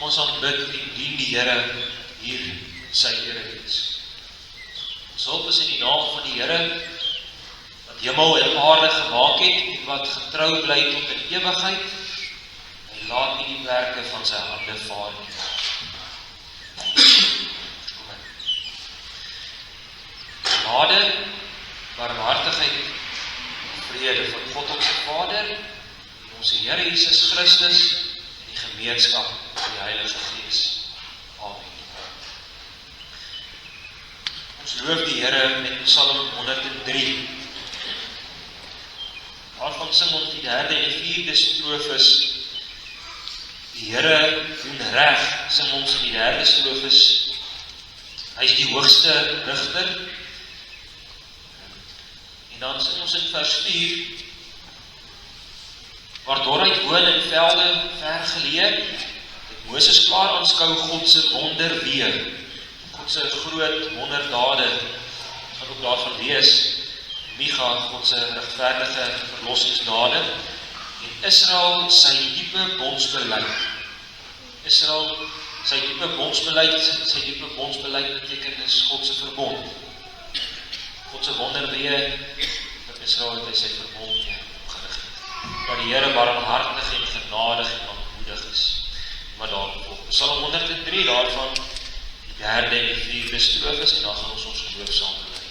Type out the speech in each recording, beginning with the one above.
Kom ons aanbid en dien die Here hier in sy erediens. Ons hulp is in die naam van die Here, wat hemel en aarde gemaak het, en wat getrou bly tot in ewigheid. Hy laat nie die werke van sy hande vaar nie. Genade, barmhartigheid, vrede van God ons Vader, en ons Here Jesus Christus, en die gemeenskap van die Heilige Gees. Amen. Ons loof die Here met Psalm 103. Daarvan sing ons die 3de en 4de strofes. Die Here doen reg, sing ons in die 3de strofes. Hy is die hoogste rigter. En dan sing ons in vers 4, waar Dorheid woon in velde ver geleë, het Moses klaar aanskou God se wonder weer, God se groot wonderdade, wat ook daarvan lees, Micha, God se regverdige verlossingsdade, en Israel sy diepe bondsbeleid. Israel sy diepe bondsbeleid betekenis God se verbond. God se wonderweë vir Israel het hy sy verbond opgerig. Dat die Here barmhartig en genadig en aanmoedig is. Maar daarop volg. Psalm 103 daarvan die 3de en die 4de strofes en dan gaan ons geloof saam bely.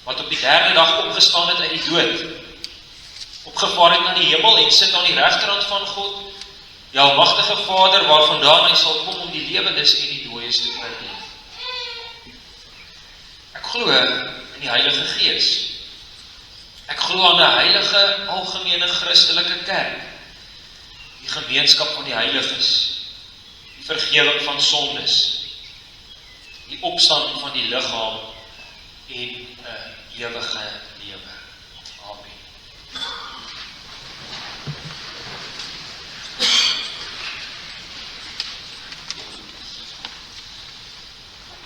Wat op die 3de dag opgestaan het uit die dood, opgevaar het na die hemel en sit aan die regterhand van God, die almagtige Vader, waarvandaan hy sal kom om die lewendes en die dooies te oordeel. Ek glo in die Heilige Gees, Ek glo aan 'n heilige, algemene Christelike kerk, die gemeenskap van die heiliges, die vergewing van sondes, die opstanding van die liggaam en 'n ewige lewe. Amen.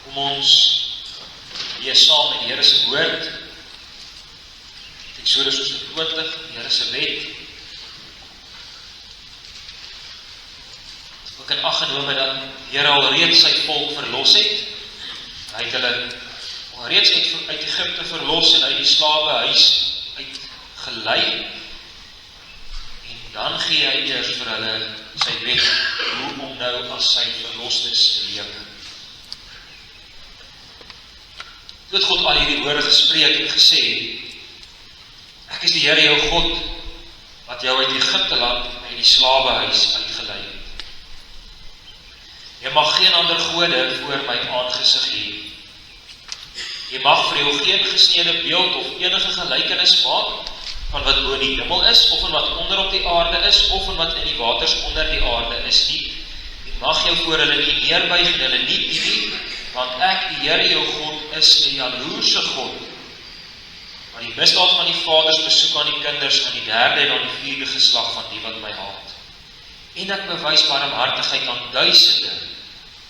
Kom ons lees saam met die Here se woord, Eksodus 20, die Here se wet. Ook in ag genome dat die Here al reeds sy volk verlos het. Hy het hulle al reeds uit Egipte verlos en uit die slawehuis uitgelei. En dan gee hy eers vir hulle sy wet, hoe om nou as sy verlostes te lewe. Toe het God al hierdie woorde gespreek en gesê, ek is die Here jou God, wat jou uit Egipte land, uit die slawehuis uitgelei het. Jy mag geen ander gode voor my aangesig hê. Jy mag vir jou geen gesneede beeld of enige gelykenis maak van wat bo die hemel is, of van wat onder op die aarde is, of van wat in die waters onder die aarde is nie. Jy mag jou voor hulle nie neerbuig en hulle nie dien nie, want ek, die Here jou God, is 'n jaloerse God. Maar die misdaad van die vaders besoek aan die kinders, aan die derde en aan die vierde geslag van die wat my haat. En ek bewys barmhartigheid aan duisende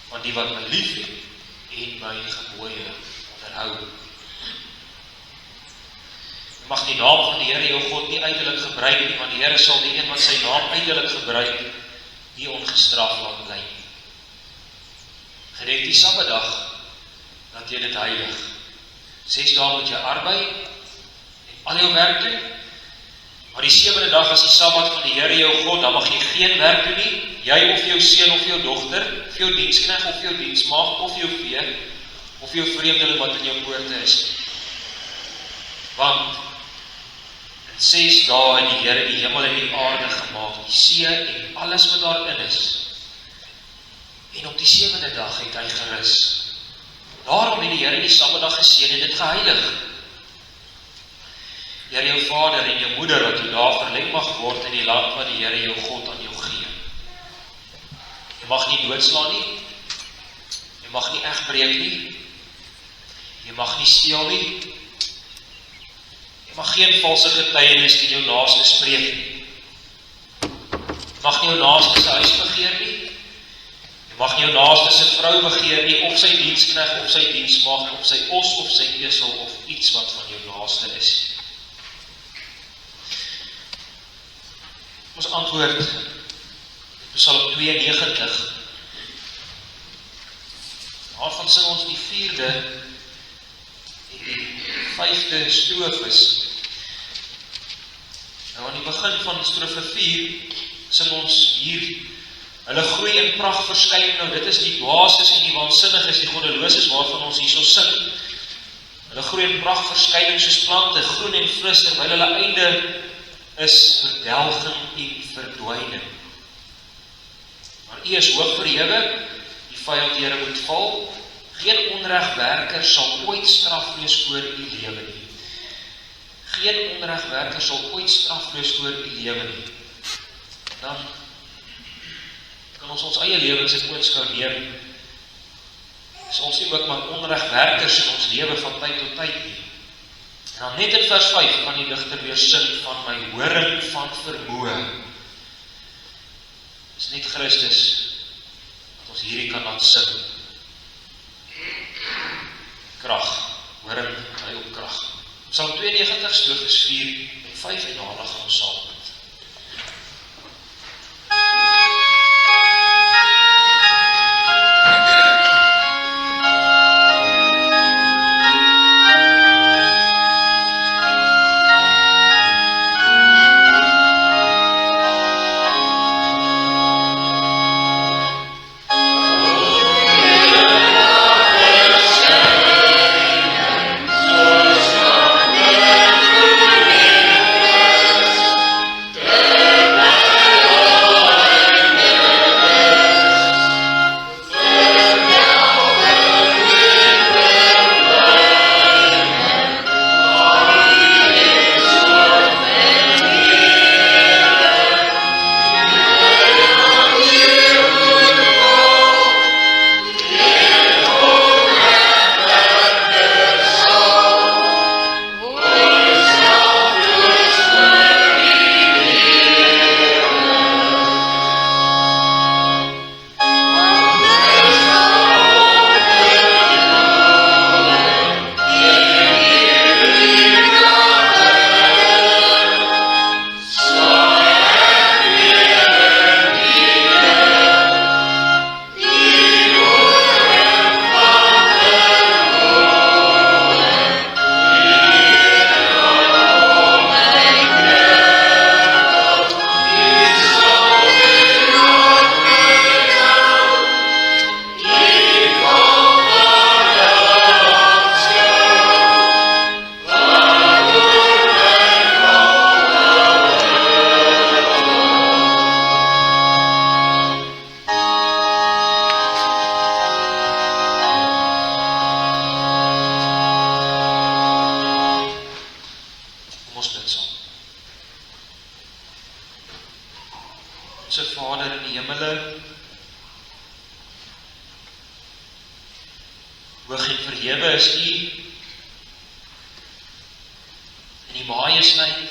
van die wat my liefhet en my gebooie onderhou. Jy mag die naam van die Here jou God nie uitelik gebruik nie, want die Here sal die een wat sy naam uitelik gebruik, nie ongestraf laat bly nie. Gedenk die Sabbatdag, dat jy dit heilig. 6 dae moet jy arbei en al jou werk doen, maar die 7de dag is die Sabbat van die Here jou God, dan mag jy geen werk doen nie, jy of jou seun of jou dogter, of jou diensknegt of jou diensmaagd, of jou vee, of jou vreemdeling wat in jou poorte is. Want in 6 dae het die Here die hemel en die aarde gemaak, die see en alles wat daarin is. En op die 7de dag het hy gerus. Daarom het die Here die Sabbatdag geseën en dit geheilig. Die Here jou vader en jou moeder wat jou daar verleng mag word in die land wat die Here jou God aan jou gee. Jy mag nie doodslaan nie. Jy mag nie egbreek nie. Jy mag nie steel nie. Jy mag geen valse getuienis teen jou naaste spreek nie. Jy mag nie jou naaste se huis begeer nie. Jy mag nie jou naaste se vrou begeer nie, of sy diensknegt, of sy diensmaagd, of sy os, of sy esel, of iets wat van jou naaste is. Ons antwoord, Psalm 92. Daarvan sing ons die 4de en die 5de strofes. Nou aan die begin van strofe 4 sing ons hier, hulle groei in pracht verskyn. Nou dit is die dwaases en die waansinniges, die goddeloses waarvan ons hierso sing. Hulle groei in pracht verskyning soos plante, groen en fris, terwyl hulle einde is verdelging en verdwyning. Maar U is hoog verhewe, die vyand Here moet val. Geen onregwerker sal ooit strafloos voor U lewe nie. Geen onregwerker sal ooit strafloos voor U lewe nie. Dan kan ons eie lewens in oënskou neem. Is ons nie ook maar onregwerkers in ons lewe van tyd tot tyd nie. En dan net in vers 5 kan die digter weer sing van my horing van vermoë. Dis net Christus wat ons hierdie kan laat sing. Krag, horing hy op krag. Psalm 92 strofes 4 en 5 en daarna gaan ons saam bid. Ons bid saam. Onse Vader in die hemele, hoog en verhewe is U, in die majesteit,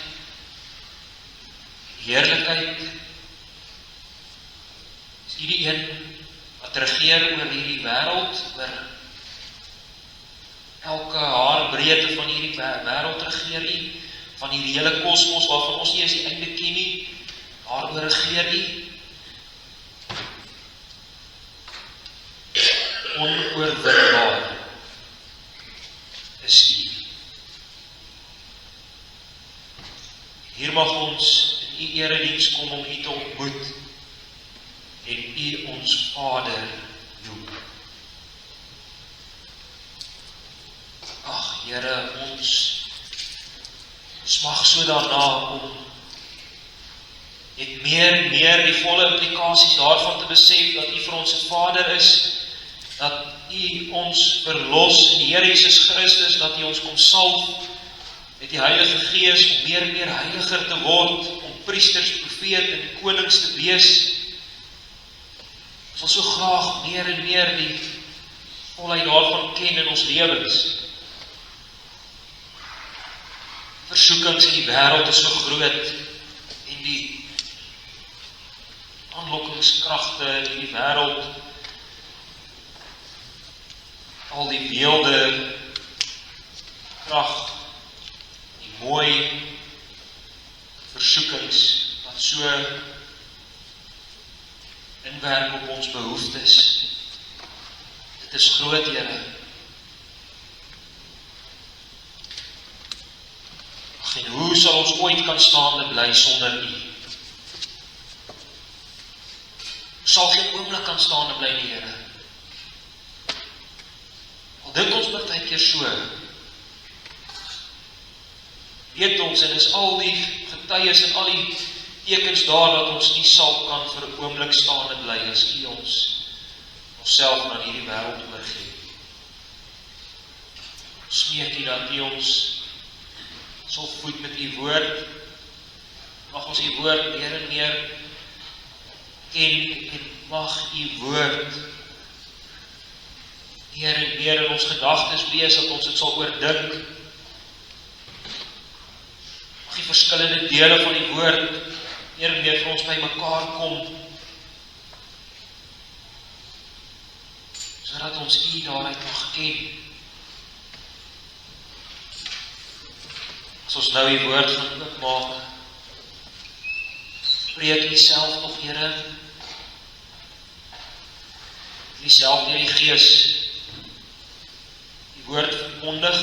heerlikheid, is U die een wat regeer oor hierdie wêreld, oor elke haarbreedte van hierdie wêreld regeer U, van hierdie hele kosmos waarvan ons nie eens die einde ken nie, daaroor regeer U. Onoorwinbaar is U. Hier mag ons in U erediens kom om U te ontmoet en U ons Vader noem. Ag Here, ons smag so daarna om net meer en meer die volle implikasies daarvan te besef dat U vir ons 'n Vader is, dat U ons verlos in die Here Jesus Christus, dat U ons kom salf met die Heilige Gees om meer en meer heiliger te word, om priesters, profeet en konings te wees. Ons wil so graag meer en meer die volheid daarvan ken in ons lewens. Versoekings in die wêreld is so groot en die aanlokkingskragte in die wêreld, al die beelde, krag, die mooi versoekings wat so inwerk op ons behoeftes. Dit is groot, Here. En hoe sal ons ooit kan staande bly sonder U? Sal geen oomblik kan staande bly nie, Here. Al dink ons partykeer so, weet ons, en is al die getuies en al die tekens daar dat ons nie sal kan vir 'n oomblik staande bly as U onsself aan hierdie wêreld oorgee. Smeek U dat U ons sal voed met U woord, mag ons U woord meer en meer ken en mag U woord meer en meer in ons gedagtes wees, dat ons dit sal oordink. Mag die verskillende dele van die woord meer en meer vir ons by mekaar kom, sodat ons U daaruit mag ken. As ons nou die woord gaan oopmaak, spreek U self nog, Here, U self deur die Gees, die woord verkondig,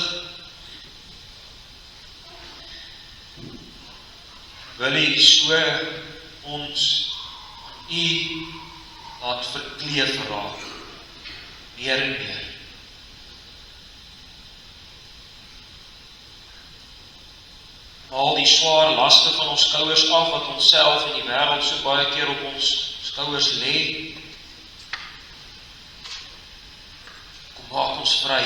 wil U so ons aan U laat verkleef raak, meer en meer. Al die swaar laste van ons skouers af, wat ons self en die wêreld so baie keer op ons skouers lê. Kom maak ons vry,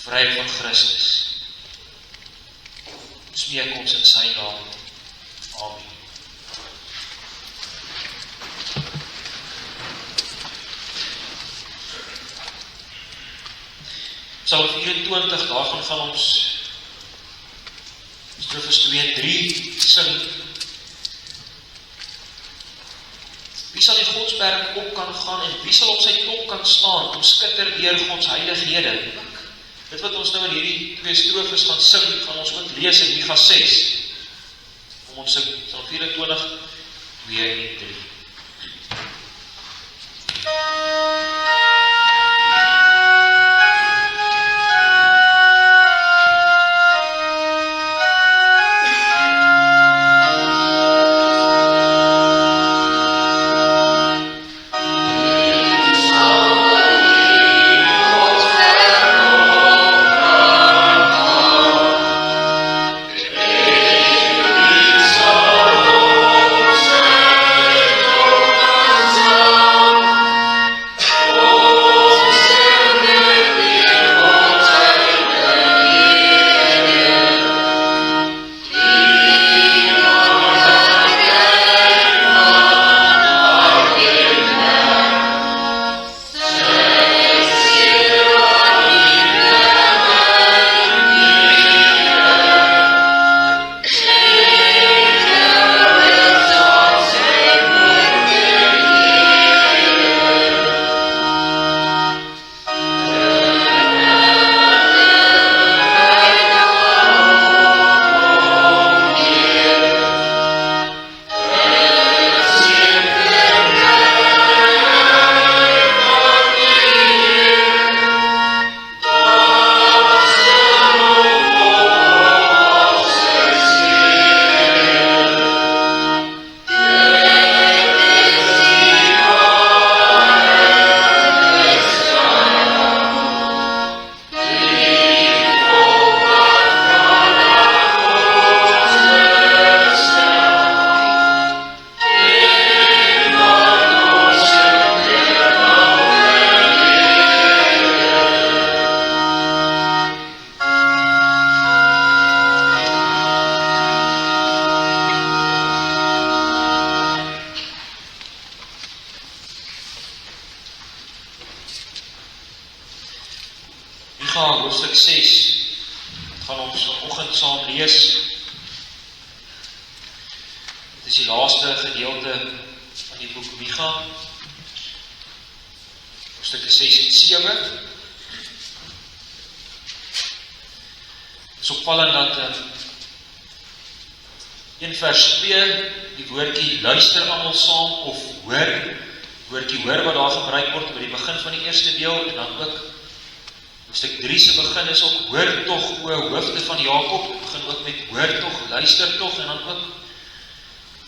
vry van Christus. Smeek ons in sy naam. Amen. Psalm 24, daarvan gaan ons Strofes 2 en 3 sing. Wie sal die Godsberg op kan gaan en wie sal op sy top kan staan om skitter deur Gods heilighede? Dit wat ons nou in hierdie 2 strofes gaan sing, gaan ons ook lees in Micha 6. Kom ons sing Psalm 24, 2 en 3. lees. Dit is die laaste gedeelte van die boek Micha, hoofstukke 6 en 7. Het is opvallend dat in vers 2 die woordjie luister almal saam of hoor, woordjie hoor wat daar gebruik word by die begin van die eerste deel, en dan ook hoofstuk 3 se begin is ook hoor tog, o hoofde van Jakob, het begin ook met hoor tog, luister tog, en dan ook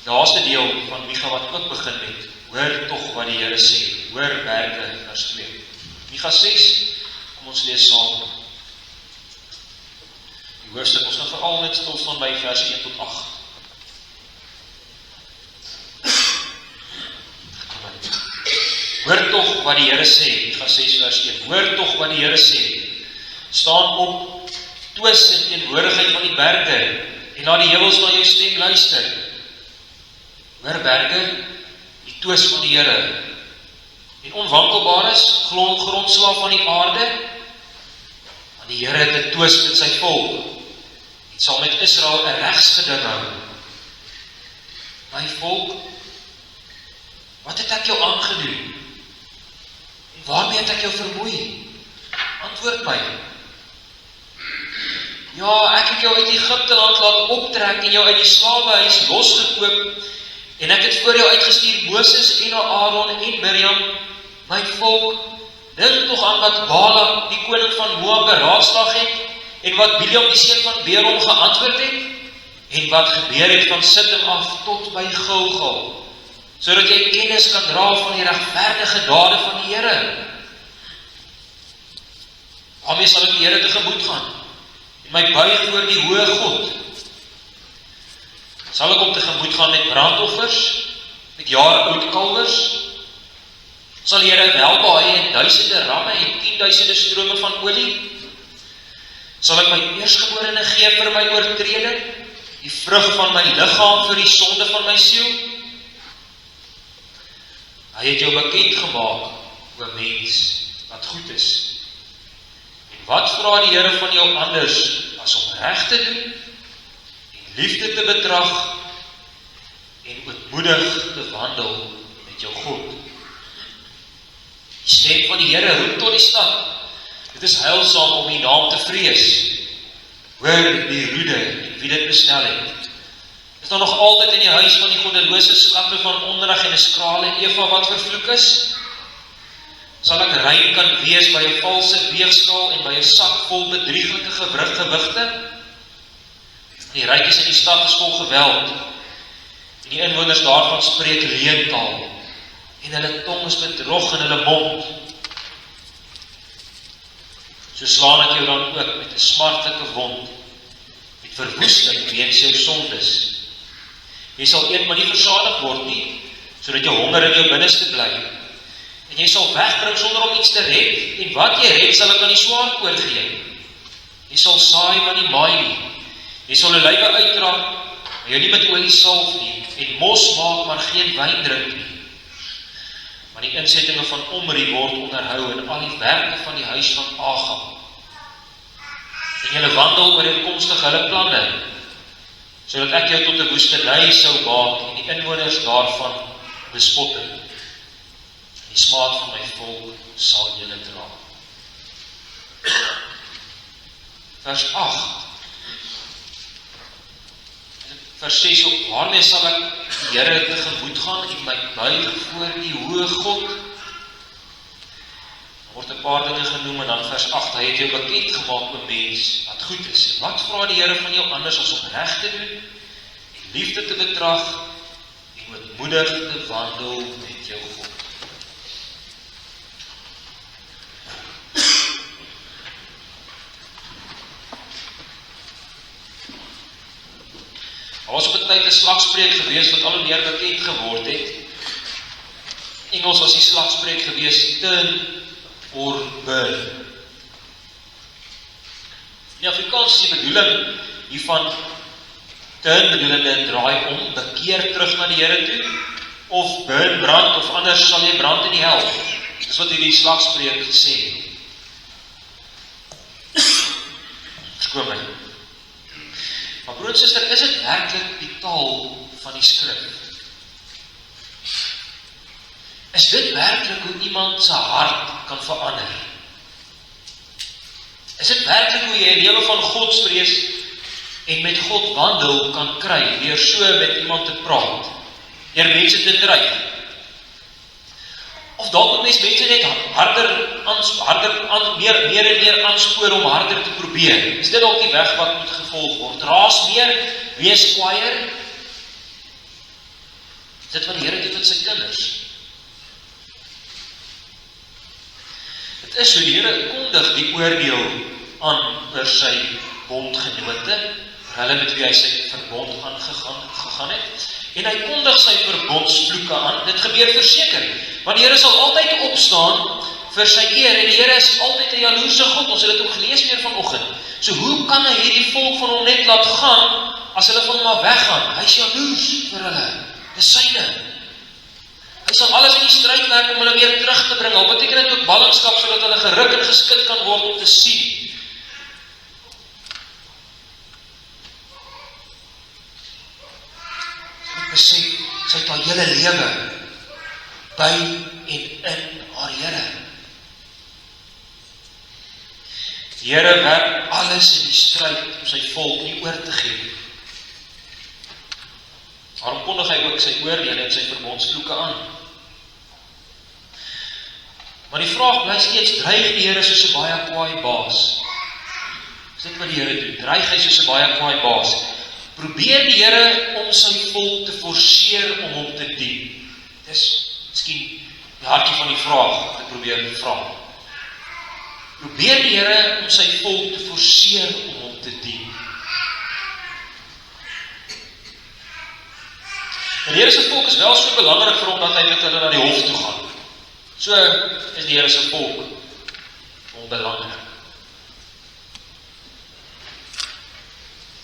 die laaste deel van Micha wat ook begin met hoor tog wat die Here sê, hoor berge, vers 2. Micha 6, kom ons lees saam. Die hoofstuk, ons gaan veral net stil staan by vers 1 tot 8. Hoor tog wat die Here sê, Micha 6 vers 1, hoor tog wat die Here sê, staan op, twis in teenwoordigheid van die berge, en laat die heuwels na jou stem luister. Hoor berge, die twis van die Here, en onwankelbaar is, grondslag van die aarde, want die Here het 'n twis met sy volk, en sal met Israel 'n regsgeding hou. My volk, wat het ek jou aangedoen? En waarmee het ek jou vermoei? Antwoord my. Ja, ek het jou uit Egipte land laat optrek en jou uit die slawehuis losgekoop, en ek het voor jou uitgestuur Moses en Aaron en Miriam, my volk. Dink tog aan wat Balak, die koning van Moab, beraadslaag het, en wat Biliam die seun van Beor geantwoord het, en wat gebeur het van Sittim af tot by Gilgal, sodat jy kennis kan dra van die regverdige dade van die Here. Waarmee sal ek die Here tegemoet gaan, en my buig voor die hoë God? Sal ek hom tegemoet gaan met brandoffers, met jare oud kalwers? Sal die Here welbehae in duisende ramme en 10.000 strome van olie? Sal ek my eerstgeborene gee vir my oortreding, die vrug van my liggaam vir die sonde van my siel? Hy het jou bekend gemaak, o mens, wat goed is. En wat vra die Here van jou anders, as om reg te doen, en liefde te betrag, en ootmoedig te wandel met jou God? Die stem van die Here roep tot die stad. Dit is heilsaam om die naam te vrees. Hoor die roede en wie dit bestel het. Is daar nog altyd in die huis van die goddelose skappe van onderrig en 'n skrale Eva wat vervloek is? Sal ek rein kan wees by 'n valse weegskaal en by 'n sak vol bedrieglike gewigte? Die rykies in die stad is vol geweld, en die inwoners daarvan spreek leentaal, en hulle tong is bedrog in hulle mond. So slaan ek jou dan ook met 'n smartelike wond, met verwoesting weens jou sondes. Jy sal eet maar nie versadig word nie, sodat jou honger in jou binneste bly. En jy sal wegbring sonder om iets te red, en wat jy red sal ek aan die swaard oorgee. Jy sal saai maar nie maai nie. Jy sal 'n lywe uitdra, maar jou nie met olie salf nie, en mos maak maar geen wyn drink nie. Maar die insettinge van Omri word onderhou, en al die werke van die huis van Agab. En julle wandel ooreenkomstig hulle planne, sodat ek jou tot 'n woestenij sou maak, en die inwoners daarvan bespotte. Die smaad van my volk sal julle dra. Vers 8. Vers 6 op, waarmee sal ek die Here tegemoet gaan en my buig voor die hoë God? Er word 'n paar dinge genoem, en dan vers 8, hy het jou bekend gemaak, o mens, wat goed is. Wat vra die Here van jou anders as om reg te doen, en liefde te betrag, en ootmoedig te wandel met jou God? Daar was op 'n tyd 'n slagspreuk gewees wat al hoe meer bekend geword het. Engels was die slagspreuk gewees, turn or burn. In Afrikaans is die bedoeling hiervan, turn bedoelende draai om, bekeer terug na die Here toe, of burn, brand, of anders sal jy brand in die hel. Dis wat hierdie slagspreuk sê. Verskoon my. Maar broer en suster, is dit werklik die taal van die skrif? Is dit werklik hoe iemand sy hart kan verander? Is dit werklik hoe jy 'n lewe van Godsvrees en met God wandel kan kry, deur so met iemand te praat, deur mense te dreig? Of dalk moet mense net meer en meer aanspoor om harder te probeer. Is dit dalk die weg wat moet gevolg word? Raas meer, wees kwaaier. Is dit wat die Here doen met sy kinders? Dit is so, die Here kondig die oordeel aan oor sy bondgenote, hulle met wie hy sy verbond aangegaan het, en hy kondig sy verbondsvloeke aan. Dit gebeur verseker, want die Here sal altyd opstaan vir sy eer, en die Here is altyd 'n jaloerse God. Ons het dit ook gelees weer vanoggend. So hoe kan hy hierdie volk van hom net laat gaan, as hulle van hom af weggaan? Hy is jaloers vir hulle, dis syne. Hy sal alles in die stryd werk om hulle weer terug te bring. Al beteken dit ook ballingskap, sodat hulle geruk en geskit kan word om te sien. Besef, sy het haar hele lewe by en in haar Here. Die Here werk alles in die stryd om sy volk nie oor te gee. Daarom kondig hy ook sy oordele en sy verbondsvloeke aan. Maar die vraag bly steeds, dreig die Here soos 'n baie kwaai baas? Is dit wat die Here doen? Dreig hy soos 'n baie kwaai baas? Probeer die Here om sy volk te forceer om hom te dien? Dis miskien die hartjie van die vraag wat ek probeer vra. Probeer die Here om sy volk te forceer om hom te dien? En die Here se volk is wel so belangrik vir hom dat hy met hulle na die hof toe gaan. So is die Here se volk onbelangrik.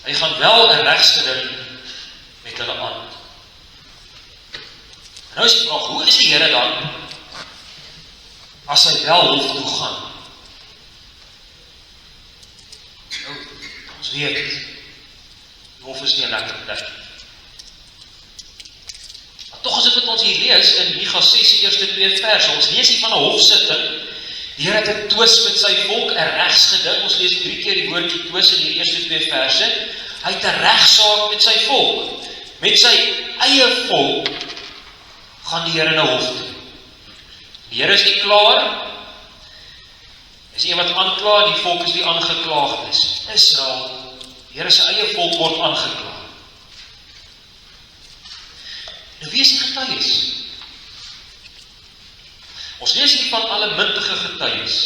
Hy gaan wel 'n regsgeding met hulle aan. En nou is die vraag, hoe is die Here dan as hy wel hof toe gaan? Nou, ons weet, die hof is nie 'n lekker plek. Maar tog is dit wat ons hier lees in Micha 6 die eerste 2 verse. Ons lees hier van 'n hofsitting. Die Here het 'n twis met sy volk, 'n regsgeding. Ons lees 3 keer die woordjie twis in die eerste 2 verse. Hy het 'n regsaak met sy volk. Met sy eie volk gaan die Here na hof toe. Die Here is nie klaar. Is een wat aankla, die volk is die aangeklaagdes. Israel, die Here se eie volk word aangekla. Nou wie is die getuies? Ons lees hier van alle muntige getuies.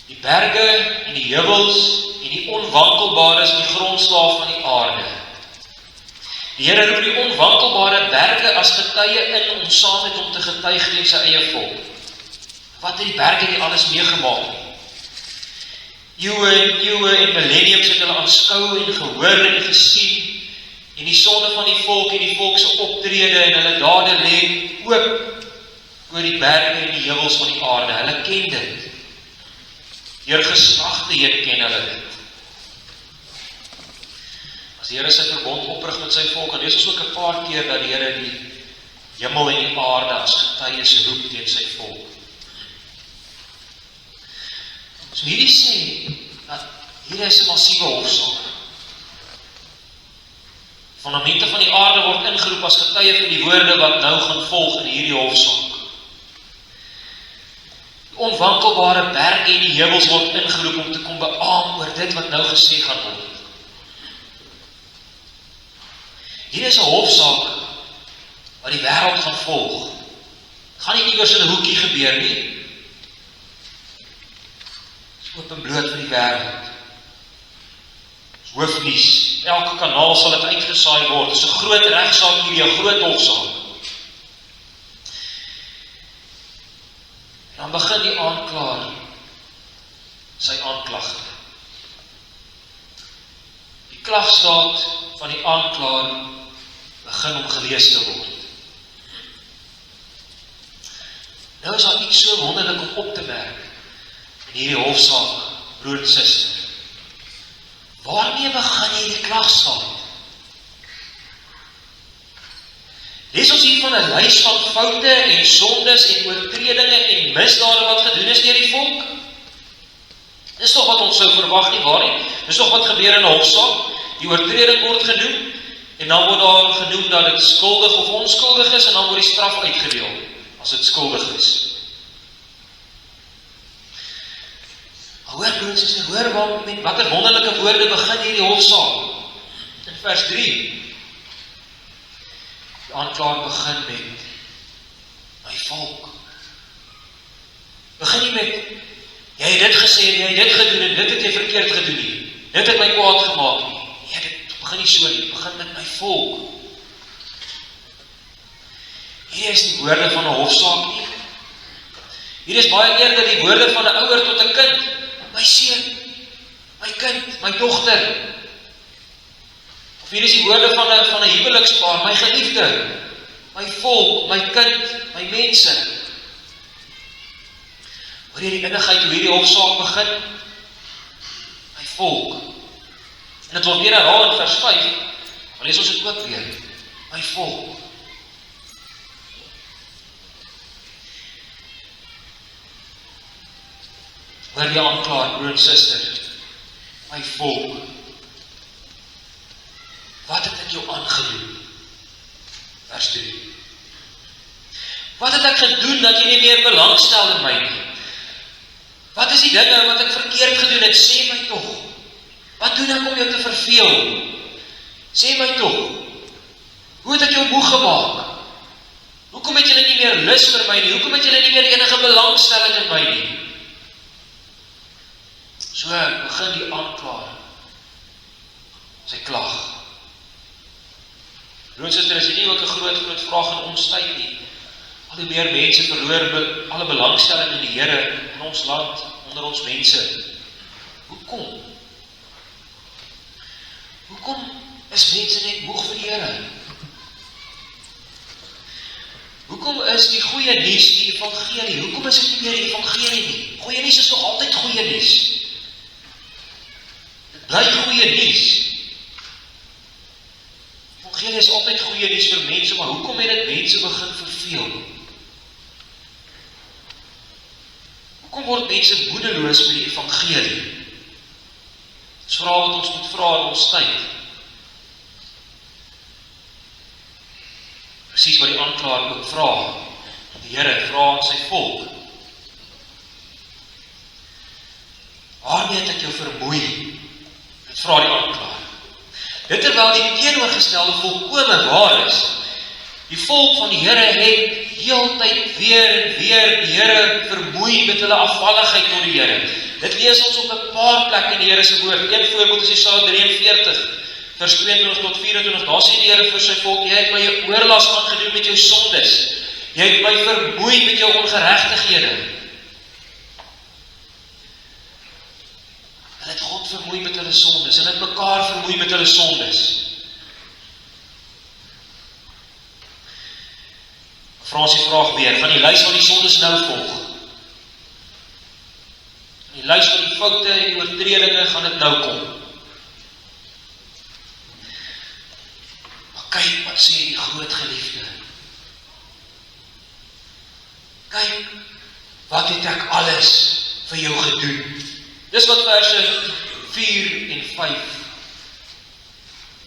Die berge en die heuwels en die onwankelbare is die grondslaaf van die aarde. Die Here roep die onwankelbare berge as getuie in om saam met hom te getuig teen sy eie volk. Wat het die berge nie alles meegemaak nie? Eeue en millenniums het hulle aanskou en gehoor en gesien, en die sonde van die volk en die volk se optrede en hulle dade lê ook oor die berge en die heuwels van die aarde. Hulle ken dit. Deur geslagte heen ken hulle dit. As die Here sy verbond oprig met sy volk, en lees ons ook 'n paar keer dat die Here die hemel en die aarde as getuies roep teen sy volk. So hierdie sê dat hier is 'n massiewe hofsaak. Fundamente van die aarde word ingeroep as getuie vir die woorde wat nou gaan volg in hierdie hofsaak. Die onwankelbare berge en die heuwels word ingeroep om te kom beaam oor dit wat nou gesê gaan word. Hier is 'n hofsaak wat die wêreld gaan volg. Gaan nie iewers in 'n hoekie gebeur nie. Oop en bloot vir die wêreld. Hoofnuus, elke kanaal sal dit uitgesaai word. Dit is 'n groot regsaak hierdie, 'n groot hofsaak. Dan begin die aanklaer sy aanklagte. Die klagstaat van die aanklaer begin om gelees te word. Nou is daar iets so wonderlik om op te merk in hierdie hofsaak, broer en suster. Waarmee begin jy die klagstaat? Lees ons hier van 'n lys van foute en sondes en oortredinge en misdade wat gedoen is deur die volk? Dis toch wat ons sou verwag nie, waar nie? Dis toch wat gebeur in 'n hofsaak? Die oortreding word genoem, en dan word daar genoem dat dit skuldig of onskuldig is, en dan word die straf uitgedeel, as dit skuldig is. Hoor broers en susters, hoor met watter wonderlike woorde begin hierdie hofsaak. In vers 3. Die aanklaer begin met my volk. Begin nie met jy het dit gesê, jy het dit gedoen en dit het jy verkeerd gedoen nie. Dit het my kwaad gemaak nie. Ja, dit begin nie so nie. Begin met my volk. Hier is die woorde van 'n hofsaak nie. Hier is baie eerder die woorde van 'n ouer tot 'n kind. My seun, my kind, my dogter. Of hier is die woorde van 'n huwelikspaar, my geliefde, my volk, my kind, my mense. Hoor jy die innigheid hoe hierdie hofsaak begin? My volk. En dit word weer herhaal in vers 5, maar lees ons dit ook weer. My volk. Hoor die aanklaer, broer en suster, my volk. Wat het ek jou aangedoen? Vers 3. Wat het ek gedoen dat jy nie meer belangstel in my nie? Wat is die dinge wat ek verkeerd gedoen het? Sê my tog. Wat doen ek om jou te verveel? Sê my tog. Hoe het ek jou moeg gemaak? Hoekom het julle nie meer lus vir my nie? Hoekom het julle nie meer enige belangstelling in my nie? So begin die aanklaer sy klag. Broer en suster, is dit nie ook 'n groot vraag in ons tyd nie? Al hoe meer mense verloor alle belangstelling in die Here in ons land, onder ons mense. Hoekom? Hoekom is mense net moeg vir die Here? Hoekom is die goeie nuus die evangelie? Hoekom is dit nie meer evangelie nie? Goeie nuus is nog altyd goeie nuus. Dit bly goeie nuus. Evangelie is altyd goeie nuus vir mense, maar hoekom het dit mense begin verveel? Hoekom word mense moedeloos met die evangelie? Dis vrae wat ons moet vra in ons tyd. Presies wat die aanklaer ook vra. Die Here vra aan sy volk. Waarmee het ek jou vermoei? Dit vra die aanklaer. Dit terwyl die teenoorgestelde volkome waar is. Die volk van die Here het heeltyd weer en weer die Here vermoei met hulle afvalligheid tot die Here. Dit lees ons op 'n paar plekke in die Here se woord. Een voorbeeld is Jesaja 43, vers 22 tot 24. Daar sê die Here vir sy volk: jy het my 'n oorlas aangedoen met jou sondes. Jy het my vermoei met jou ongeregtighede. Hulle het God vermoei met hulle sondes. Hulle het mekaar vermoei met hulle sondes. Vra ons die vraag weer, van die lys van die sondes nou volg. Van die lys van die foute en die oortredinge gaan dit nou kom. Maar kyk wat sê die groot geliefde. Kyk, wat het ek alles vir jou gedoen? Dis wat verse 4 en 5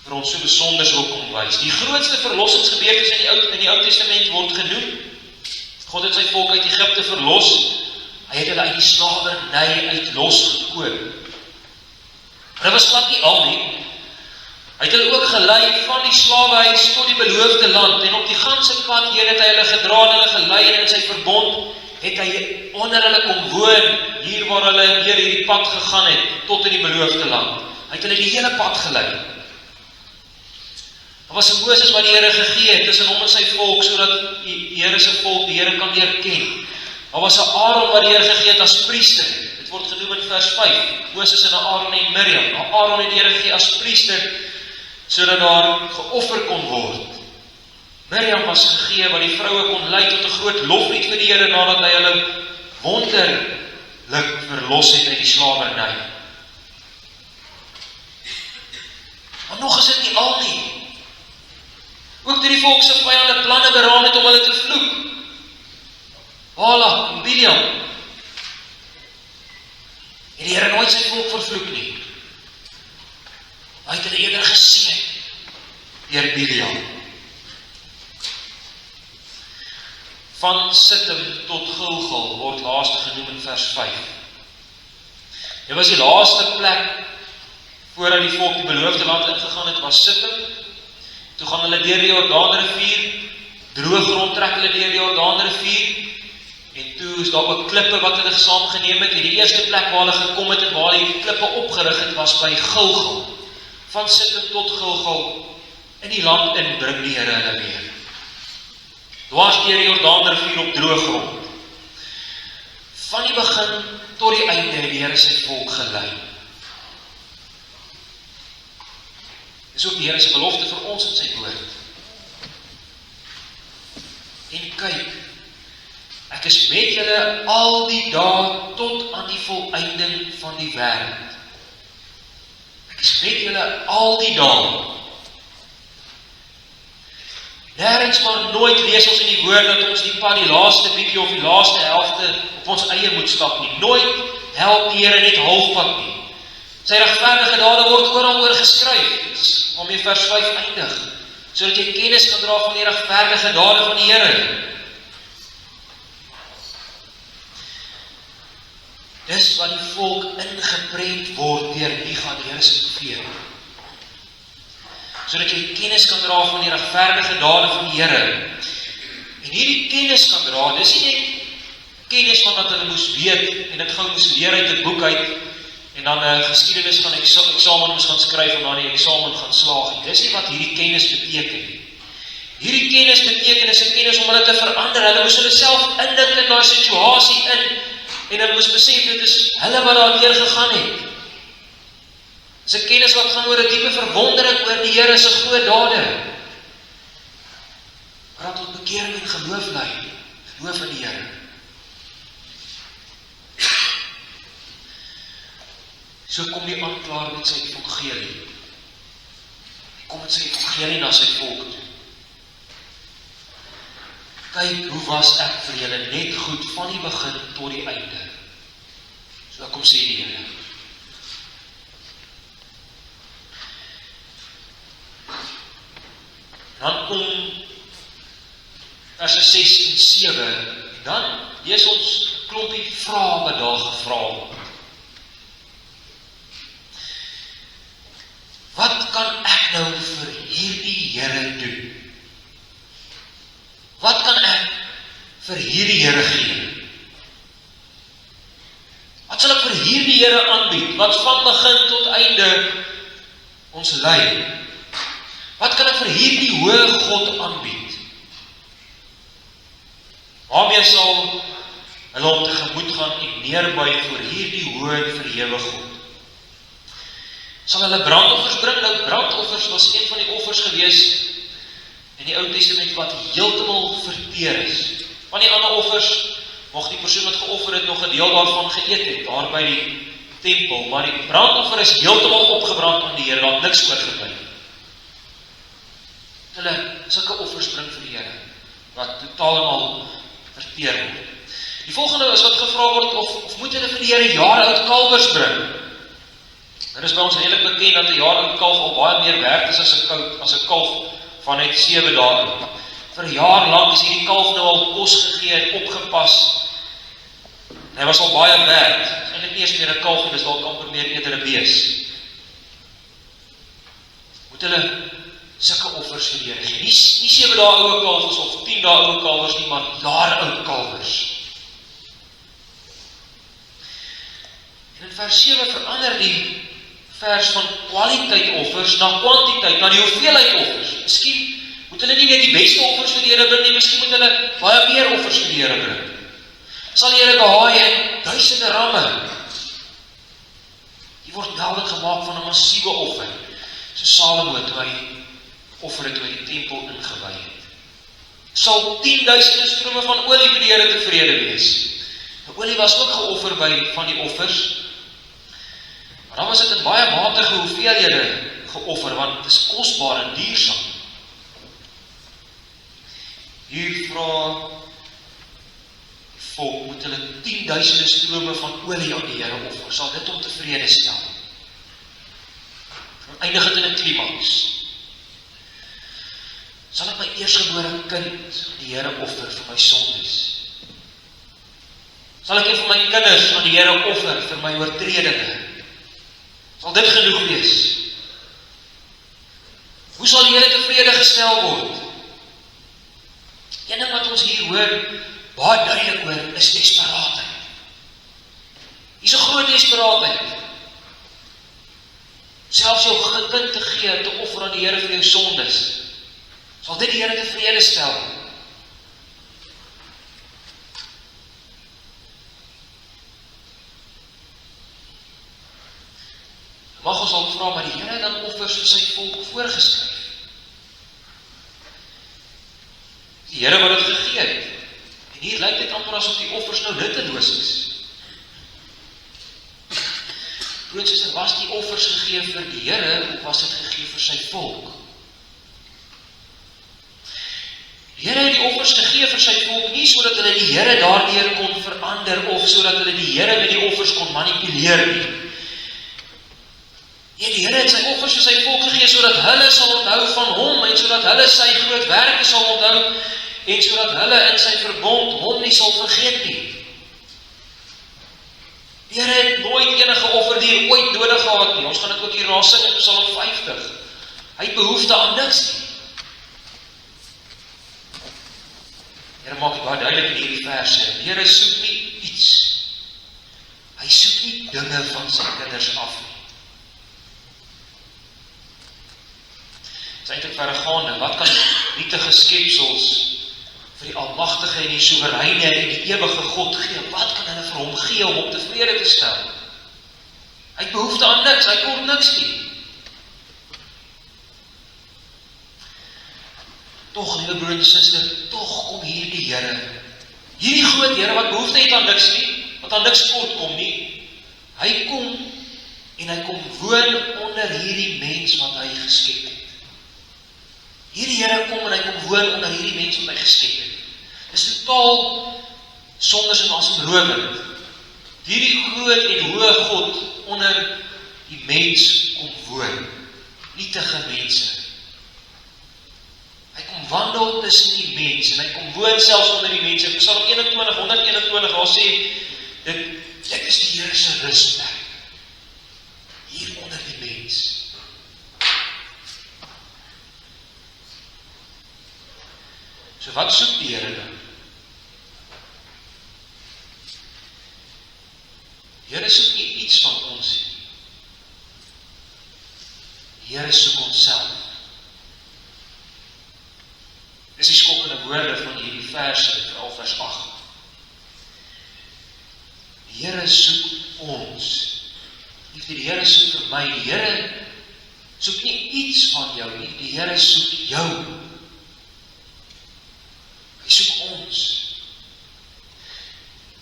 vir ons so besonders wil kom wys. Die grootste verlossingsgebeurtenis in die Ou Testament word genoem. God het sy volk uit Egipte verlos. Hy het hulle uit die slawerny uit losgekoop. Dit was glad nie al nie. Hy het hulle ook gelei van die slawehuis tot die beloofde land. En op die ganse pad heen het hy hulle gedra en hulle gelei en in sy verbond het hy onder hulle kom woon, hier waar hulle deur hierdie pad gegaan het, tot in die beloofde land. Hy het hulle die hele pad gelei. Daar was 'n Moses wat die Here gegee het tussen hom en sy volk, sodat die Here se volk die Here kan leer ken. Daar was 'n Aaron wat die Here gegee het as priester. Dit word genoem in vers 5. Moses en Aaron en Miriam. Aaron het die Here gegee as priester, sodat daar geoffer kon word. Miriam was gegee wat die vroue kon lei tot 'n groot loflied vir die Here nadat hy hulle wonderlik verlos het uit die slawerny. Maar nog is dit nie al nie. Ook toe die volk se vyande planne beraam het om hulle te vloek. Balak en Biliam. En die Here nooit sy volk vervloek nie. Hy het hulle eerder geseën deur Biliam. Van Sittim tot Gilgal word laaste genoem in vers 5. Dit was die laaste plek voordat die volk die beloofde land ingegaan het, was Sittim. Toe gaan hulle deur die Jordaanrivier, droë grond trek hulle deur die Jordaanrivier, en toe is daar ook klippe wat hulle saamgeneem het, en die eerste plek waar hulle gekom het en waar die klippe opgerig het, was by Gilgal. Van Sittim tot Gilgal, in die land in, bring die Here hulle weer. Dwars deur die Jordaanrivier op droë grond. Van die begin tot die einde het die Here sy volk gelei. Dis ook die Here se belofte vir ons in sy woord. En kyk, ek is met julle al die dae tot aan die volëinding van die wêreld. Ek is met julle al die dae. Nêrens maar nooit lees ons in die woord dat ons die pad die laaste bietjie of die laaste helfte op ons eie moet stap nie. Nooit help die Here net halfpad nie. Sy regverdige dade word oral oor geskryf, waarmee vers 5 eindig, sodat jy kennis kan dra van die regverdige dade van die Here. Dis wat die volk ingeprent word deur Micha, die Here se profeet. Sodat jy kennis kan dra van die regverdige dade van die Here. En hierdie kennis kan dra, dis nie net kennis van wat hulle moes weet, en dit gou moes leer uit 'n boek uit, en dan geskiedenis van eksamen moes gaan skryf, en dan die eksamen gaan slaag. Dis nie wat hierdie kennis beteken. Hierdie kennis beteken is 'n kennis om hulle te verander. Hulle moes hulle self indink in daai situasie in, en hulle moes besef, dit is hulle wat daar deur gegaan het. Dis 'n kennis wat gaan oor 'n diepe verwondering oor die Here se groot dade. Wat tot bekering en geloof lei. Geloof in die Here. So kom die aanklaer met sy evangelie. Hy kom met sy evangelie na sy volk toe. Kyk, hoe was ek vir julle net goed van die begin tot die einde. So kom sê die Here. Dan kom verse 6 en 7, dan lees ons klompie vrae wat daar gevra word. Wat kan ek nou vir hierdie Here doen? Wat kan ek vir hierdie Here gee? Wat sal ek vir hierdie Here aanbied, wat van begin tot einde ons lei? Wat kan ek vir hierdie hoë God aanbied? Waarmee sal hulle hom tegemoet gaan en neerbuig voor hierdie hoë en verhewe God? Sal hulle brandoffers bring? Nou, brandoffers was een van die offers gewees in die Ou Testament wat heeltemal verteer is. Van die ander offers, mocht die persoon wat geoffer het nog 'n deel daarvan geëet het, daar by die tempel, maar die brandoffer is heeltemal opgebrand aan die Here, daar het niks oorgebly. Hulle sulke offers bring vir die Here, wat totaal en al verteer word. Die volgende is wat gevra word, of moet hulle vir die Here jare oud kalwers bring? Dit is by ons redelik bekend dat 'n jaar oud kalf al baie meer werd is as 'n kalf van net 7 dae. Vir 'n jaar lank is hierdie kalf nou al kos gegee en opgepas. Hy was al baie werd. Eintlik nie eens meer 'n kalf, dis dalk amper meer eerder 'n bees. Moet hulle sulke offers vir die Here gee? Nie 7 dae oue kalwers of 10 dae oue kalwers nie, maar jaar oud kalwers. En in vers 7 verander die vers van kwaliteit offers na kwantiteit, na die hoeveelheid offers. Miskien moet hulle nie net die beste offers vir die Here bring nie, miskien moet hulle baie meer offers vir die Here bring. Sal die Here behaag in duisende ramme. Die word melding gemaak van 'n massiewe offer, so Salomo toe hy offer het toe hy die tempel ingewy het. Sal 10.000 strome van olie vir die Here tevrede wees. Die olie was ook geoffer by van die offers, maar dan was dit in baie matige hoeveelhede geoffer, want het is kosbaar en duursaam. Hier vra die volk, moet hulle 10.000 strome van olie aan die Here offer, sal dit om tevrede stel. Dan eindig het in 'n klimaks. Sal ek my eersgebore kind aan die Here offer vir my sondes? Sal ek vir my kinders aan die Here offer vir my oortredinge? Sal dit genoeg wees? Hoe sal die Here tevrede gestel word? Een ding wat ons hier hoor, baie duidelik hoor, is desperaatheid. Hier is 'n groot desperaatheid. Selfs jou kind te gee, te offer aan die Here vir jou sondes. Sal dit die Here tevrede stel? Mag ons al vra, maar die Here het dan offers vir sy volk voorgeskryf. Die Here wat dit gegee het. En hier lyk dit amper asof die offers nou nutteloos is. Broer en suster, was die offers gegee vir die Here, of was dit gegee vir sy volk? Die Here het die offers gegee vir sy volk, nie sodat hulle die Here daardeur kon verander, of sodat hulle die Here met die offers kon manipuleer nie. Ja, die Here het sy offers vir sy volk gegee, sodat hulle sal onthou van hom, en sodat hulle sy groot werke sal onthou, en sodat hulle in sy verbond hom nie sal vergeet nie. Die Here het nooit enige offerdier ooit nodig gehad nie. Ons gaan dit ook hier na sing in Psalm 50. Hy het behoefte aan niks nie. Die Here maak dit baie duidelik in hierdie verse. Die Here soek nie iets. Hy soek nie dinge van sy kinders af nie. Dit is eintlik verregaande. Wat kan nietige skepsels vir die almagtige en die soewereine en die ewige God gee? Wat kan hulle vir hom gee om tevrede te stel? Hy het behoefte aan niks, hy kort niks nie. Tog, liewe broer en suster, tog kom hier die Here. Hierdie groot Here wat behoefte het aan niks nie, wat aan niks kort kom nie. Hy kom en hy kom woon onder hierdie mens wat hy geskep het. Hierdie Here kom en hy kom woon onder hierdie mens wat hy geskep het. Dit is totaal sonders en asemrowend. Hierdie groot en hoë God onder die mens kom woon. Nietige mense. Hy kom wandel tussen die mens en hy kom woon selfs onder die mense. Psalm 21, 121, daar sê, dit is die Here se rusplek. Hier onder die mens. So wat soek die Here dan? Die Here soek nie iets van ons nie. Die Here soek onsself. Dis die skokkende woorde van hierdie verse, veral vers 8. Die Here soek ons. Die Here soek vir my. Die Here soek nie iets van jou nie. Die Here soek jou. Hy soek ons.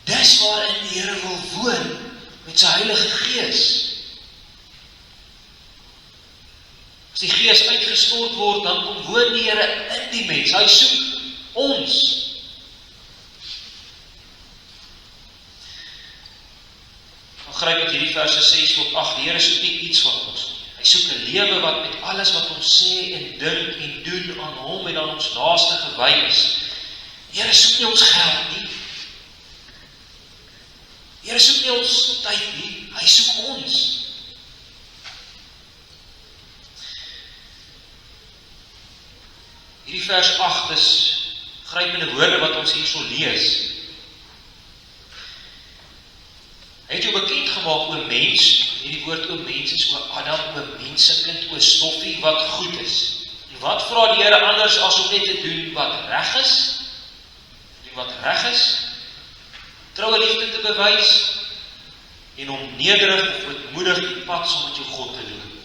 Dis waarin die Here wil woon met sy Heilige Gees. As die Gees uitgestort word, dan kom woon die Here in die mens. Hy soek ons. Dan gryp ek hierdie verse 6 tot 8. Die Here soek nie iets van ons nie. Hy soek 'n lewe wat met alles wat ons sê en dink en doen aan hom en aan ons naaste gewy is. Die Here soek nie ons geld nie. Die Here soek nie ons tyd nie. Hy soek ons. Hierdie vers 8 is grypende woorde wat ons hierso lees. Hy het jou bekend gemaak oor mens. Hierdie woord oor mens is oor Adam, oor mensekind, oor stoffie wat goed is. En wat vra die Here anders as om net te doen wat reg is? Wat reg is, troue liefde te bewys en om nederig of ootmoedig die pad saam met jou God te loop.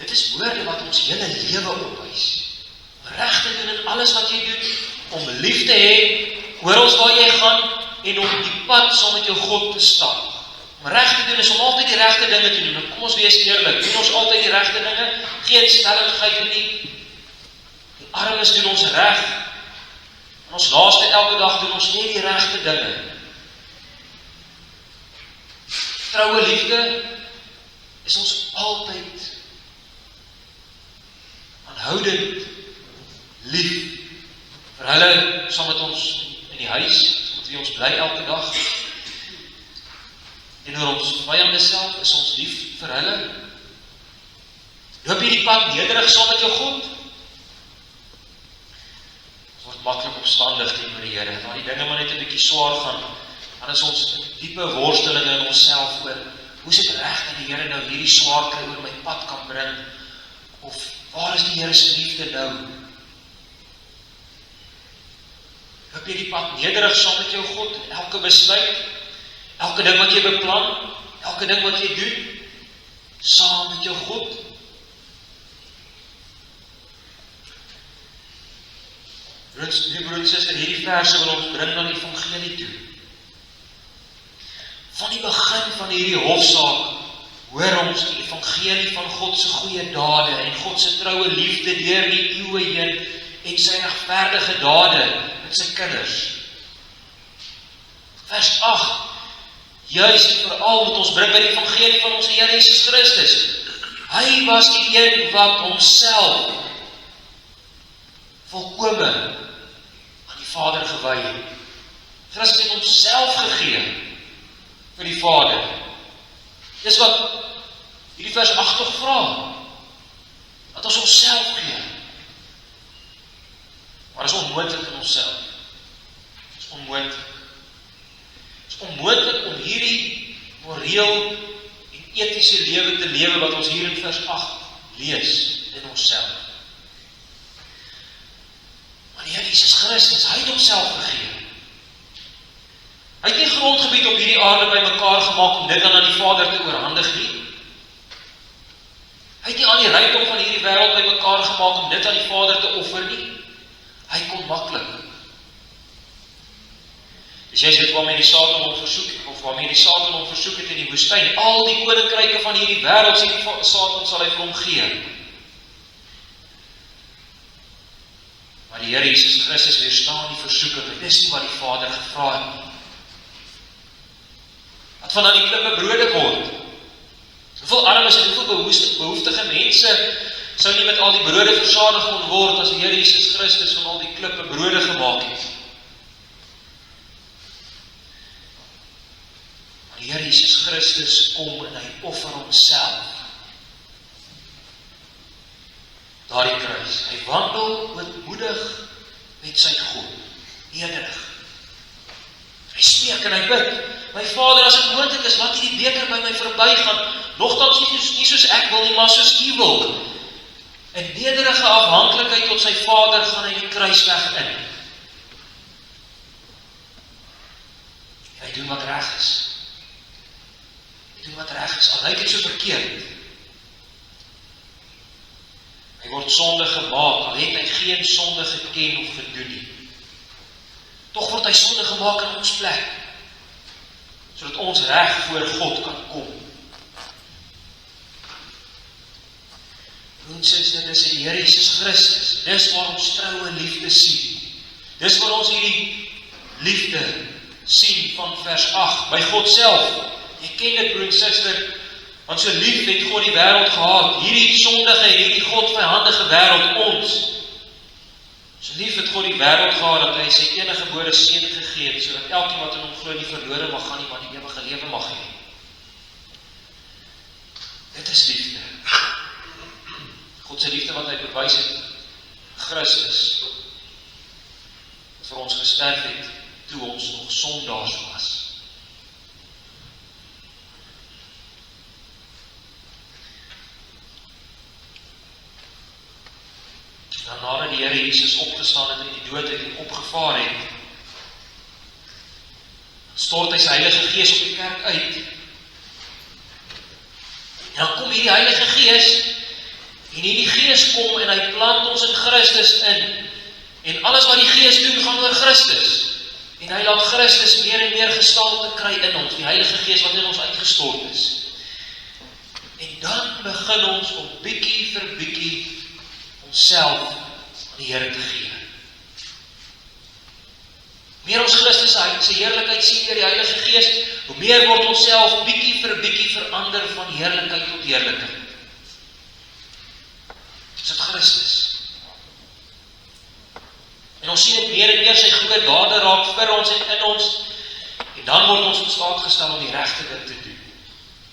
Dit is woorde wat ons hele lewe opwys. Om reg te doen in alles wat jy doen, om lief te hê, oral waar jy gaan en om die pad saam met jou God te stap. Om reg te doen is om altyd die regte dinge te doen. Kom ons wees eerlik, doen ons altyd die regte dinge, geen stelligheid nie. Die armes doen ons reg. En ons naaste elke dag doen ons nie die regte dinge. Troue liefde is ons altyd aanhoudend lief. Vir hulle saam met ons in die huis, saam met wie ons bly elke dag. En oor ons vyande self is ons lief vir hulle. Loop jy die pad nederig saam met jou God? Ons word maklik opstandig teenoor die Here. Waar die dinge maar net 'n bietjie swaar gaan, dan is ons diepe worstelinge in onsself oor, hoe is dit reg dat die Here nou hierdie swaar kry oor my pad kan bring? Of waar is die Here se liefde nou? Loop jy die pad nederig saam met jou God in elke besluit, elke ding wat jy beplan, elke ding wat jy doen, saam met jou God? Broer en suster, hierdie verse wil ons bring na die evangelie toe. Van die begin van hierdie hofsaak, hoor ons die evangelie van God se goeie dade en God se troue liefde deur die eeue heen en sy regverdige dade met sy kinders. Vers 8, juis en veral moet ons bring by die evangelie van ons Here Jesus Christus. Hy was die een wat homself volkome aan die Vader gewy het. Christus het homself gegee vir die Vader. Dis wat hierdie vers 8 tog vra, dat ons onsself gee. Maar dit is onmoontlik in onsself. Dit is onmoontlik. Dit is onmoontlik om hierdie moreel en etiese lewe te lewe wat ons hier in vers 8 lees in onsself. Maar die Here Jesus Christus, hy het homself gegee. Hy het nie grondgebied op hierdie aarde bymekaar gemaak om dit dan aan die Vader te oorhandig nie. Hy het nie al die rykdom van hierdie wêreld bymekaar gemaak om dit aan die Vader te offer nie. Hy kon maklik. Dis jy weet waarmee die Satan hom versoek het, of waarmee die Satan hom versoek het in die woestyn. Al die koninkryke van hierdie wêreld, sê die Satan, sal hy vir hom gee. Maar die Here Jesus Christus weerstaan die versoeking. Dit is nie wat die Vader gevra het nie. Wat van die klippe brode word? Hoeveel armes en hoeveel behoeftige mense sou nie met al die brode versadig kon word as die Here Jesus Christus van al die klippe brode gemaak het. Maar die Here Jesus Christus kom en hy offer homself. Daardie kruis. Hy wandel ootmoedig met sy God. Nederig. Hy smeek en hy bid. My Vader, as dit moontlik is, laat hierdie beker by my verbygaan. Nogtans nie soos ek wil nie, maar soos U wil. In nederige afhanklikheid tot sy Vader gaan hy die kruisweg in. En hy doen wat reg is. Hy doen wat reg is, al lyk dit so verkeerd. Hy word sonde gemaak, al het hy geen sonde geken of gedoen nie. Tog word hy sonde gemaak in ons plek, sodat ons reg voor God kan kom. Ons sê dit is die Here Jesus Christus. Dis waar ons troue liefde sien. Dis waar ons hierdie liefde sien van vers 8 by God self. Jy ken dit, broer en suster, want so lief het God die wêreld gehad. Hierdie sondige, hierdie godvyandige wêreld, ons. So lief het God die wêreld gehad dat hy sy enige gebore seun gegee het, sodat elkeen wat in hom glo nie verlore mag gaan nie, maar die ewige lewe mag hê. Dit is liefde. God se liefde wat hy bewys het, Christus, wat vir ons gesterf het, toe ons nog sondaars was. Dan nadat die Here Jesus opgestaan het en die dood uit en opgevaar het, stort hy sy Heilige Gees op die kerk uit. En dan kom hierdie Heilige Gees, en hierdie Gees kom en hy plant ons in Christus in. En alles wat die Gees doen, gaan oor Christus. En hy laat Christus meer en meer gestalte kry in ons, die Heilige Gees wat in ons uitgestort is. En dan begin ons om bietjie vir bietjie onsself aan die Here te gee. Meer ons Christus se heerlikheid sien deur die Heilige Gees, hoe meer word ons self bietjie vir bietjie verander van heerlikheid tot heerlikheid. Dis dit Christus. En ons sien dit meer en meer sy goeie dade raak vir ons en in ons, en dan word ons in staat gestel om die regte ding te doen.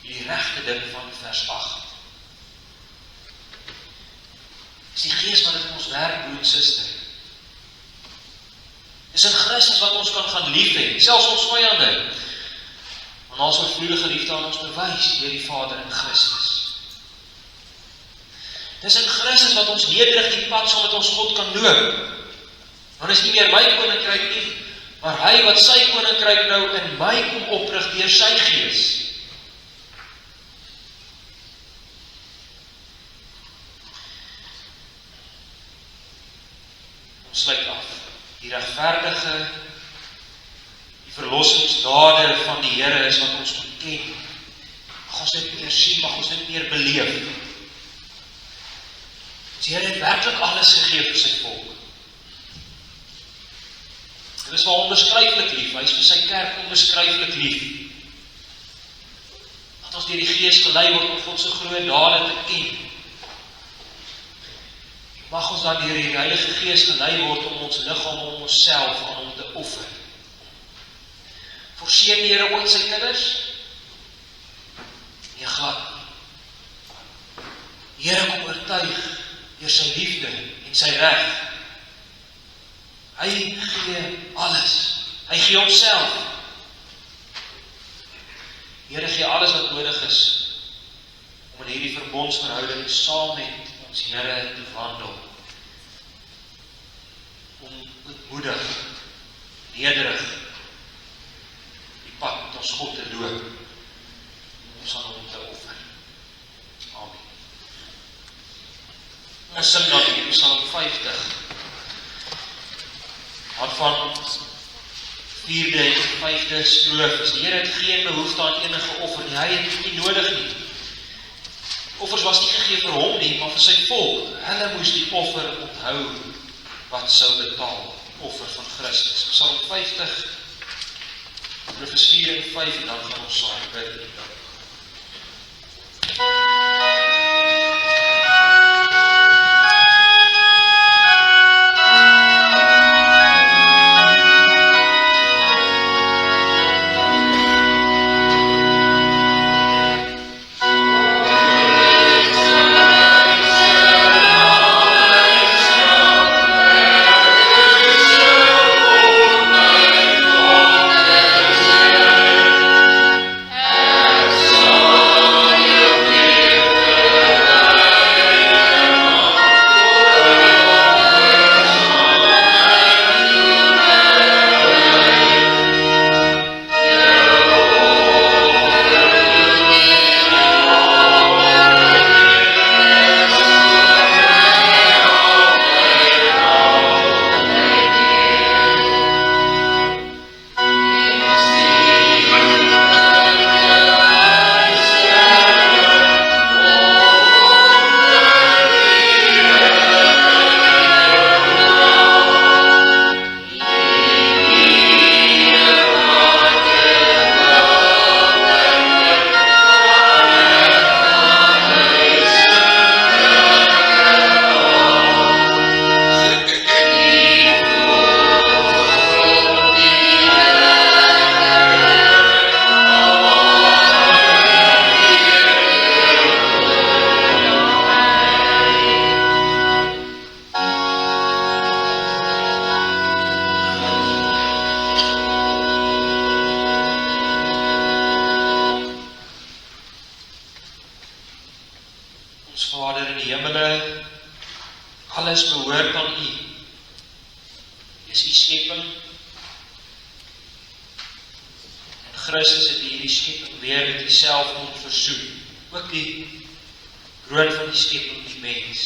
Die regte ding van vers 8. Dis die Gees wat dit in ons werk, broer en suster. Dis in Christus wat ons kan gaan lief hê, selfs ons vyande. Want ons oorvloedige liefde aan ons bewys deur die Vader in Christus. Dis in Christus wat ons nederig die pad saam met ons God kan loop. Dan is nie meer my koninkryk nie, maar hy wat sy koninkryk nou in my kom oprig deur sy Gees. Ons sluit af. Die regverdige, die verlossingsdade van die Here is wat ons moet ken. Mag ons dit meer sien, mag ons dit meer beleef. Die Here het werklik alles gegee vir sy volk. Dit is wel onbeskryflik lief, hy is vir sy kerk onbeskryflik lief. Dat ons deur die Gees gelei word om God se groot dade te ken. Mag ons dan deur die Heilige Gees gelei word om ons liggaam, om onsself aan hom te offer. Forseer die Here ooit sy kinders? Nee, glad nie. Die Here kom oortuig deur sy liefde en sy reg. Hy gee alles. Hy gee homself. Die Here gee alles wat nodig is om in hierdie verbondsverhouding saam met ons Here te wandel. Om ootmoedig, nederig die pad met ons God te loop. Ons aan hom te offer. Amen. Ons sing dan in Psalm 50. Wat van 4de en 5de stroof is. Die Here het geen behoefte aan enige offer nie. Hy het dit nie nodig nie. Offers was nie gegee vir hom nie, maar vir sy volk. Hulle moes die offer onthou wat sou betaal. Offer van Christus. Psalm 50, vers 4 en 5 en dan gaan ons saam bid. Vader in die hemele, alles behoort aan U. Dis U skepping. En Christus het hierdie skepping weer met Uself versoen. Ook die kroon van die skepping, die mens.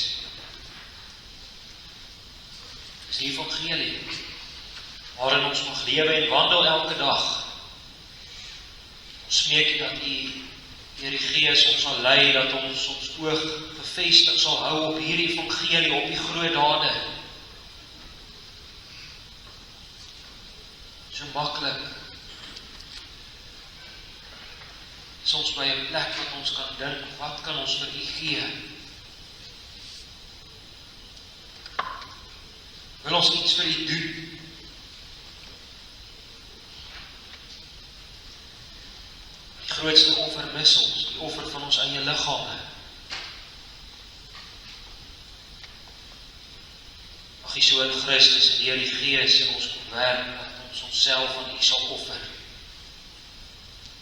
Dis die evangelie. waarin ons mag lewe en wandel elke dag. Ons smeek U dat U deur die Gees ons sal lei, dat ons oog gefestig sal hou op hierdie evangelie, op die groot dade. So maklik is ons by 'n plek wat ons kan dink, wat kan ons vir U gee? Wil ons iets vir U doen? Die grootste offer mis ons, die offer van ons eie liggame. Mag U so in Christus en deur die Gees in ons kom werk, dat ons onsself aan U sal offer.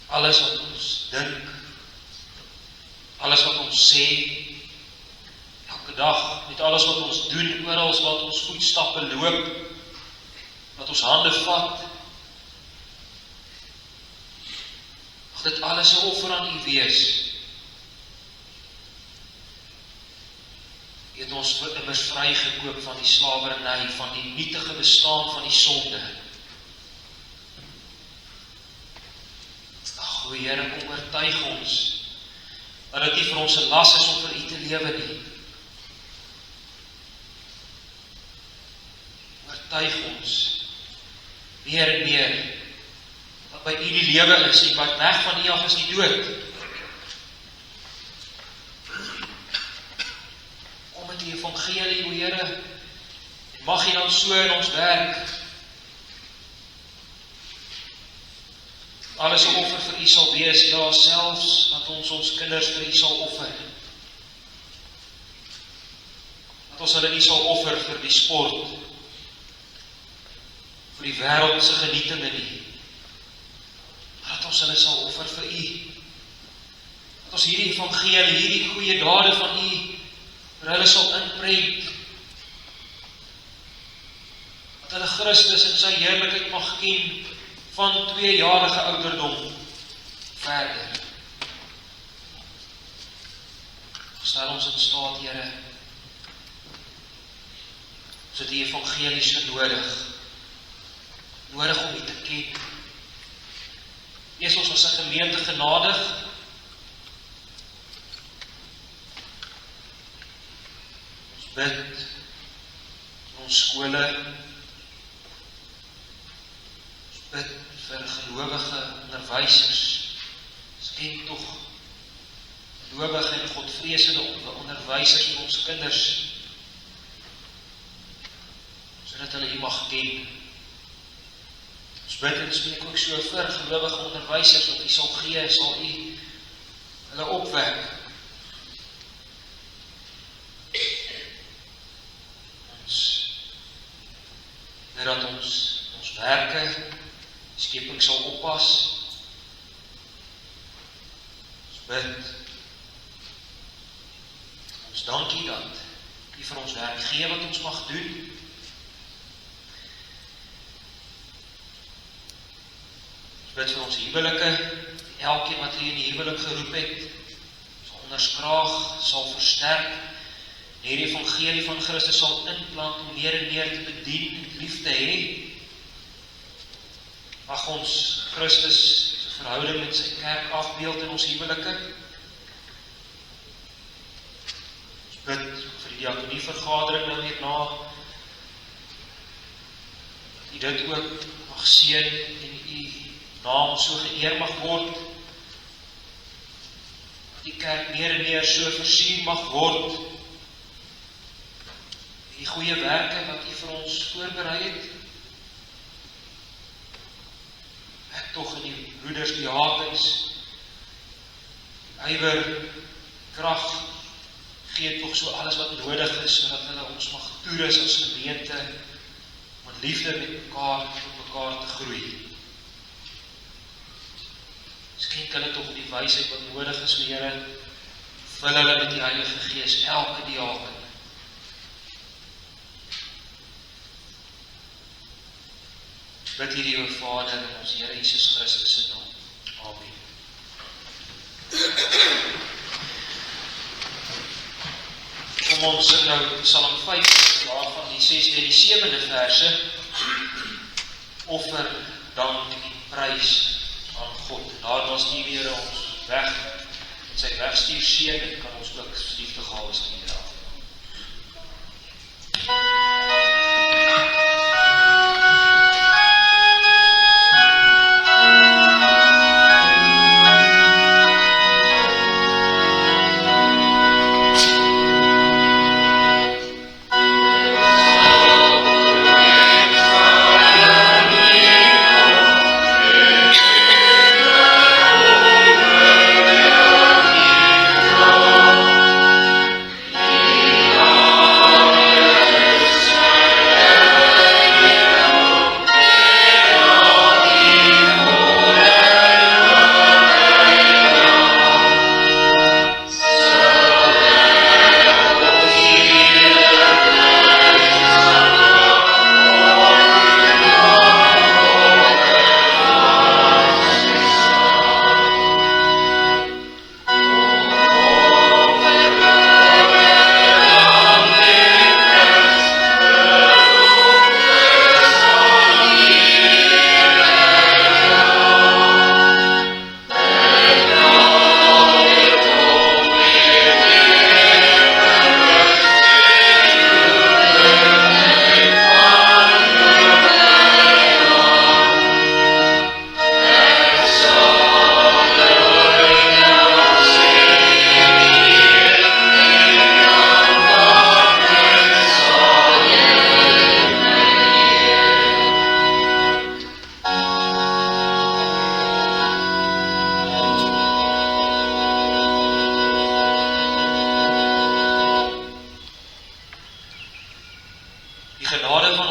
Alles wat ons dink, alles wat ons sê, elke dag, met alles wat ons doen, oral wat ons voetstappe loop, wat ons hande vat, mag dit alles 'n offer aan U wees. U het ons immers vrygekoop van die slawerny, van die nietige bestaan van die sonde. O Here, kom oortuig ons, dat dit nie vir ons 'n las is om vir U te lewe nie. Oortuig ons, meer en meer, dat by U die lewe is, en wat weg van U af is die dood. Kom met die evangelie, o Here, en mag U dan so in ons werk, alles 'n offer vir U sal wees, ja, selfs dat ons kinders vir U sal offer. Dat ons hulle nie sal offer vir die sport, vir die wêreldse genietinge nie, maar dat ons hulle sal offer vir U. Dat ons hierdie evangelie, hierdie goeie dade van U, vir hulle sal inprent. Dat hulle Christus in sy heerlikheid mag ken, van 2-jarige ouderdom verder. Stel ons in staat, Here. Ons het die evangelie so nodig. Nodig om U te ken. Wees ons as 'n gemeente genadig. Ons bid in ons skole, bid vir gelowige onderwysers. Skenk tog gelowige en godvreesende onderwysers vir ons kinders, sodat hulle U mag ken. Ons bid en spreek ook so vir gelowige onderwysers wat U sal gee, sal U hulle opwek. Dat ons werke, skeping sal oppas. Ons bid. Ons dankie dat U vir ons werk gee wat ons mag doen. Ons bid vir ons huwelike, elkeen wat hier in die huwelik geroep het, sal onderskraag, sal versterk, en hierdie evangelie van Christus sal inplant om meer en meer te bedien en lief te hê. Mag ons Christus se verhouding met sy kerk afbeeld in ons huwelike. Ons bid vir die diakonievergadering nou hierna, dat U dit ook mag seën en U naam so geëer mag word, dat die kerk meer en meer so versier mag word, die goeie werke wat U vir ons voorberei het. Ek tog in die broeders diakens, ywer, krag, gee tog so alles wat nodig is, sodat hulle ons mag toerus as gemeente, om in liefde met mekaar, tot mekaar te groei. Skenk hulle tog die wysheid wat nodig is, Here, vul hulle met die Heilige Gees, elke diaken. Bid hierdie o Vader in ons Here Jesus Christus se naam. Amen. Kom ons sing nou Psalm 5, daarvan die 6de en die 7de verse. offer, dank en prys aan God. Daarom stuur die Here ons weg, met sy wegstuur seën, en kan ons ook liefdegawes aan die Here afneem.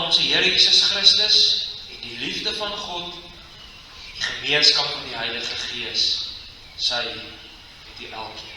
Onze Here Jesus Christus en die liefde van God, die gemeenskap van die Heilige Gees, sy met die elkeen.